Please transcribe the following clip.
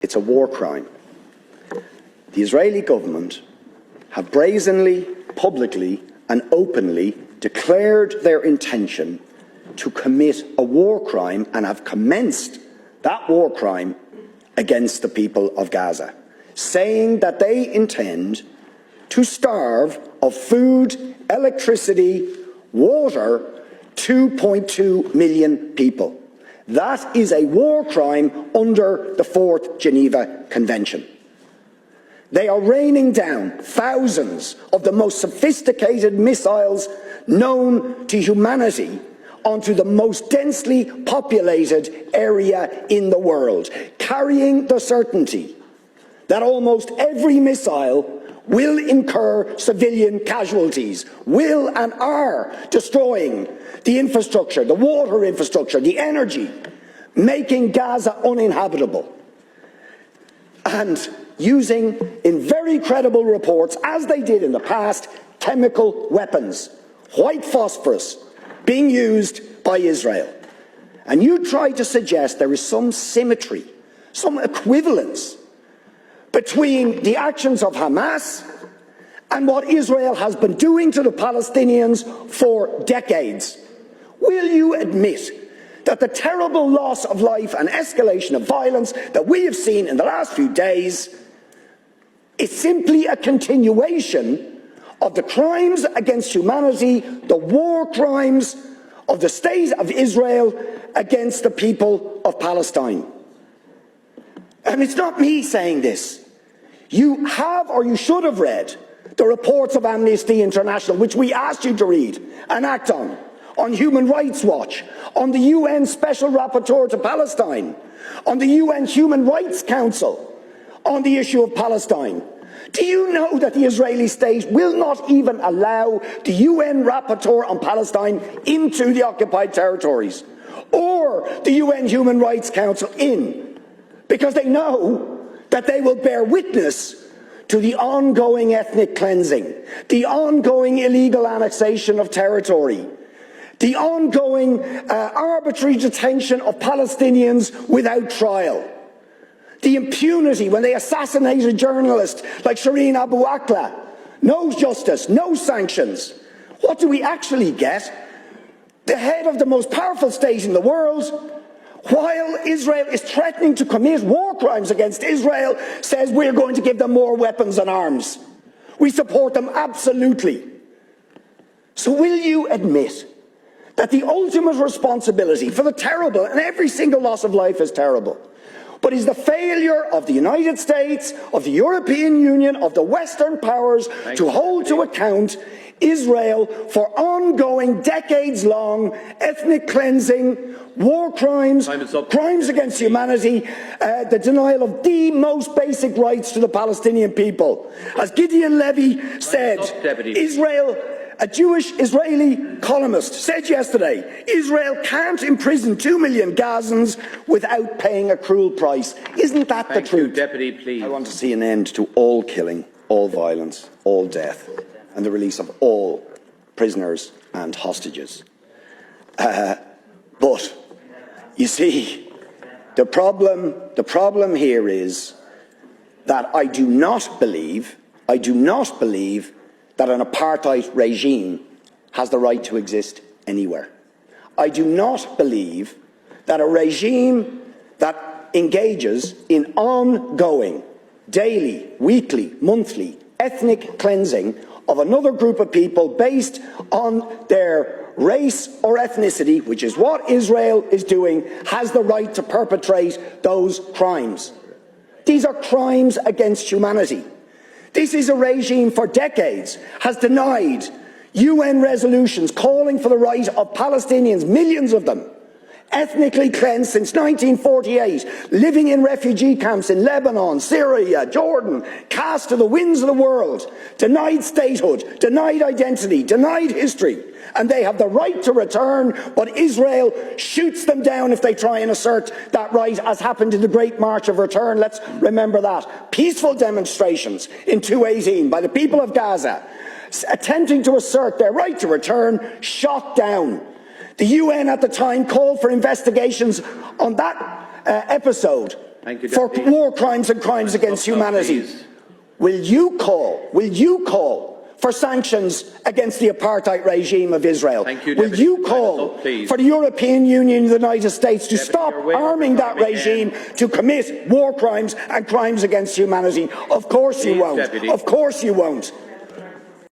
It's a war crime. The Israeli government have brazenly, publicly and openly declared their intention to commit a war crime and have commenced that war crime against the people of Gaza, saying that they intend to starve of food, electricity, water 2.2 million people. That is a war crime under the 4th Geneva Convention. They are raining down thousands of the most sophisticated missiles known to humanity onto the most densely populated area in the world, carrying the certainty that almost every missile will incur civilian casualties, will and are destroying the infrastructure, the water infrastructure, the energy, making Gaza uninhabitable. And using, in very credible reports, as they did in the past, chemical weapons, white phosphorus, being used by Israel. And you try to suggest there is some symmetry, some equivalence between the actions of Hamas and what Israel has been doing to the Palestinians for decades. Will you admit that the terrible loss of life and escalation of violence that we have seen in the last few days is simply a continuation of the crimes against humanity, the war crimes of the state of Israel against the people of Palestine? And it's not me saying this. You have, or you should have, read the reports of Amnesty International, which we asked you to read and act on Human Rights Watch, on the UN Special Rapporteur to Palestine, on the UN Human Rights Council, on the issue of Palestine. Do you know that the Israeli state will not even allow the UN Rapporteur on Palestine into the occupied territories, or the UN Human Rights Council in, because they know that they will bear witness to the ongoing ethnic cleansing, the ongoing illegal annexation of territory, the ongoing arbitrary detention of Palestinians without trial, the impunity when they assassinate a journalist like Shireen Abu Akleh. No justice, no sanctions. What do we actually get? The head of the most powerful state in the world, while Israel is threatening to commit war crimes against Israel, says we're going to give them more weapons and arms. We support them absolutely. So will you admit that the ultimate responsibility for the terrible, and every single loss of life is terrible, but is the failure of the United States, of the European Union, of the Western powers to hold to account Israel for ongoing, decades-long ethnic cleansing, war crimes, crimes against humanity, the denial of the most basic rights to the Palestinian people? As Gideon Levy said, Israel, a Jewish Israeli columnist, said yesterday, Israel can't imprison 2 million Gazans without paying a cruel price. Isn't that the truth? Deputy, please. I want to see an end to all killing, all violence, all death, and the release of all prisoners and hostages. But you see, the problem here is that I do not believe that an apartheid regime has the right to exist anywhere. I do not believe that a regime that engages in ongoing, daily, weekly, monthly, ethnic cleansing of another group of people based on their race or ethnicity, which is what Israel is doing, has the right to perpetrate those crimes. These are crimes against humanity. This is a regime for decades has denied UN resolutions calling for the right of Palestinians, millions of them, ethnically cleansed since 1948, living in refugee camps in Lebanon, Syria, Jordan, cast to the winds of the world, denied statehood, denied identity, denied history, and they have the right to return, but Israel shoots them down if they try and assert that right, as happened in the Great March of Return. Let's remember that. Peaceful demonstrations in 2018 by the people of Gaza, attempting to assert their right to return, shot down. The UN at the time called for investigations on that episode for war crimes and crimes against humanity. Will you call for sanctions against the apartheid regime of Israel? Will you call for the European Union and the United States to stop arming that regime to commit war crimes and crimes against humanity? Of course you won't. Of course you won't.